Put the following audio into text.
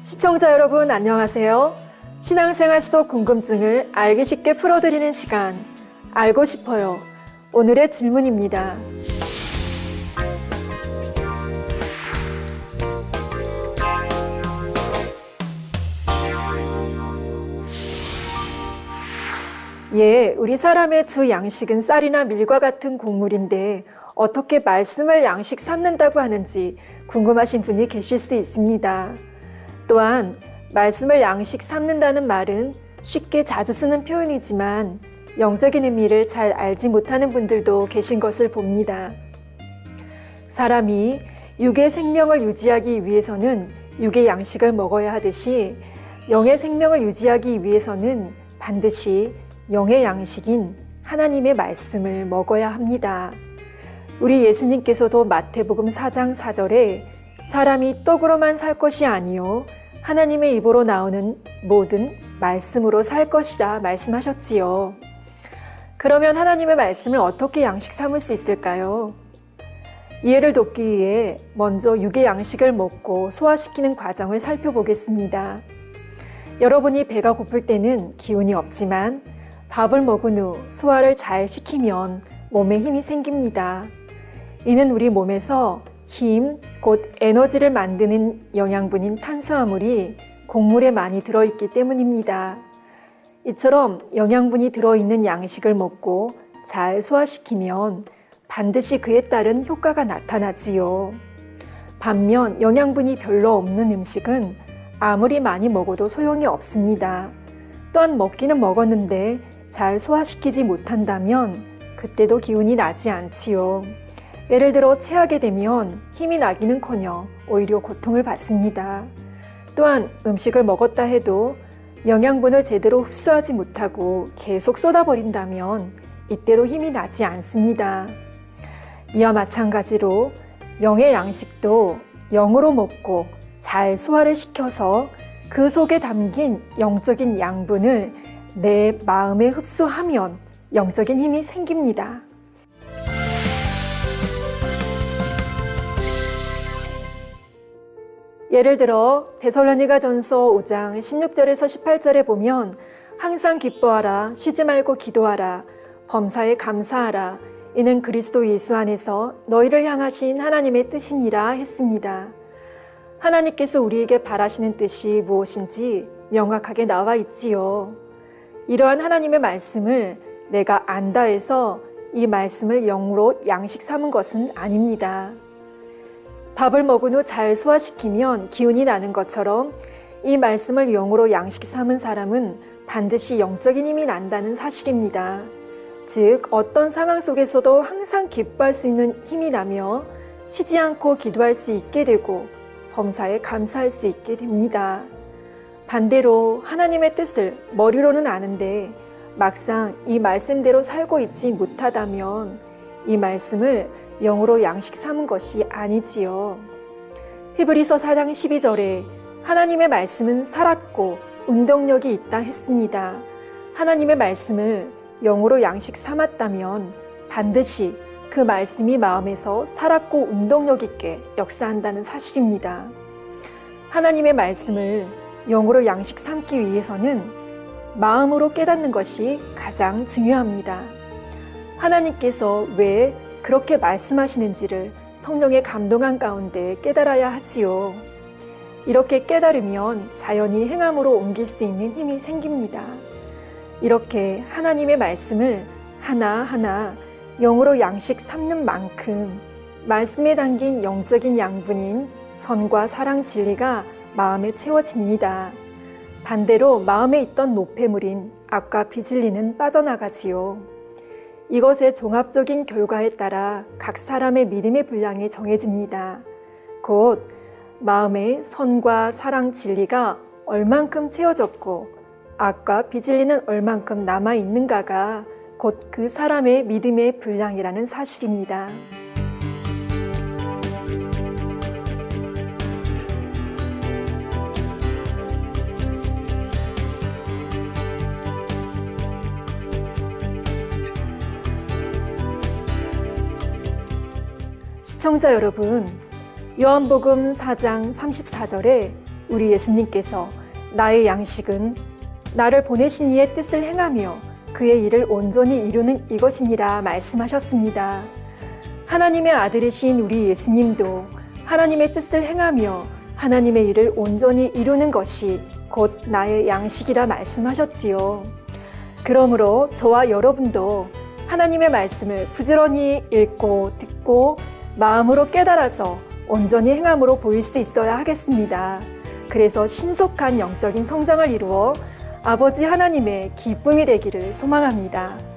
시청자 여러분 안녕하세요. 신앙생활 속 궁금증을 알기 쉽게 풀어드리는 시간, 알고 싶어요. 오늘의 질문입니다. 우리 사람의 주 양식은 쌀이나 밀과 같은 곡물인데 어떻게 말씀을 양식 삼는다고 하는지 궁금하신 분이 계실 수 있습니다. 또한 말씀을 양식 삼는다는 말은 쉽게 자주 쓰는 표현이지만 영적인 의미를 잘 알지 못하는 분들도 계신 것을 봅니다. 사람이 육의 생명을 유지하기 위해서는 육의 양식을 먹어야 하듯이 영의 생명을 유지하기 위해서는 반드시 영의 양식인 하나님의 말씀을 먹어야 합니다. 우리 예수님께서도 마태복음 4장 4절에 사람이 떡으로만 살 것이 아니요 하나님의 입으로 나오는 모든 말씀으로 살 것이라 말씀하셨지요. 그러면 하나님의 말씀을 어떻게 양식 삼을 수 있을까요? 이해를 돕기 위해 먼저 육의 양식을 먹고 소화시키는 과정을 살펴보겠습니다. 여러분이 배가 고플 때는 기운이 없지만 밥을 먹은 후 소화를 잘 시키면 몸에 힘이 생깁니다. 이는 우리 몸에서 힘, 곧 에너지를 만드는 영양분인 탄수화물이 곡물에 많이 들어있기 때문입니다. 이처럼 영양분이 들어있는 양식을 먹고 잘 소화시키면 반드시 그에 따른 효과가 나타나지요. 반면 영양분이 별로 없는 음식은 아무리 많이 먹어도 소용이 없습니다. 또한 먹기는 먹었는데 잘 소화시키지 못한다면 그때도 기운이 나지 않지요. 예를 들어 체하게 되면 힘이 나기는커녕 오히려 고통을 받습니다. 또한 음식을 먹었다 해도 영양분을 제대로 흡수하지 못하고 계속 쏟아버린다면 이때도 힘이 나지 않습니다. 이와 마찬가지로 영의 양식도 영으로 먹고 잘 소화를 시켜서 그 속에 담긴 영적인 양분을 내 마음에 흡수하면 영적인 힘이 생깁니다. 예를 들어 데살로니가전서 5장 16절에서 18절에 보면 항상 기뻐하라, 쉬지 말고 기도하라, 범사에 감사하라, 이는 그리스도 예수 안에서 너희를 향하신 하나님의 뜻이니라 했습니다. 하나님께서 우리에게 바라시는 뜻이 무엇인지 명확하게 나와 있지요. 이러한 하나님의 말씀을 내가 안다 해서 이 말씀을 영으로 양식 삼은 것은 아닙니다. 밥을 먹은 후 잘 소화시키면 기운이 나는 것처럼 이 말씀을 영으로 양식 삼은 사람은 반드시 영적인 힘이 난다는 사실입니다. 즉 어떤 상황 속에서도 항상 기뻐할 수 있는 힘이 나며 쉬지 않고 기도할 수 있게 되고 범사에 감사할 수 있게 됩니다. 반대로 하나님의 뜻을 머리로는 아는데 막상 이 말씀대로 살고 있지 못하다면 이 말씀을 영으로 양식 삼은 것이 아니지요. 히브리서 4장 12절에 하나님의 말씀은 살았고 운동력이 있다 했습니다. 하나님의 말씀을 영으로 양식 삼았다면 반드시 그 말씀이 마음에서 살았고 운동력 있게 역사한다는 사실입니다. 하나님의 말씀을 영으로 양식 삼기 위해서는 마음으로 깨닫는 것이 가장 중요합니다. 하나님께서 왜 그렇게 말씀하시는지를 성령의 감동한 가운데 깨달아야 하지요. 이렇게 깨달으면 자연히 행함으로 옮길 수 있는 힘이 생깁니다. 이렇게 하나님의 말씀을 하나하나 영으로 양식 삼는 만큼 말씀에 담긴 영적인 양분인 선과 사랑 진리가 마음에 채워집니다. 반대로 마음에 있던 노폐물인 악과 비진리는 빠져나가지요. 이것의 종합적인 결과에 따라 각 사람의 믿음의 분량이 정해집니다. 곧 마음의 선과 사랑 진리가 얼만큼 채워졌고 악과 비진리는 얼만큼 남아있는가가 곧 그 사람의 믿음의 분량이라는 사실입니다. 시청자 여러분, 요한복음 4장 34절에 우리 예수님께서 나의 양식은 나를 보내신 이의 뜻을 행하며 그의 일을 온전히 이루는 이것이니라 말씀하셨습니다. 하나님의 아들이신 우리 예수님도 하나님의 뜻을 행하며 하나님의 일을 온전히 이루는 것이 곧 나의 양식이라 말씀하셨지요. 그러므로 저와 여러분도 하나님의 말씀을 부지런히 읽고 듣고 마음으로 깨달아서 온전히 행함으로 보일 수 있어야 하겠습니다. 그래서 신속한 영적인 성장을 이루어 아버지 하나님의 기쁨이 되기를 소망합니다.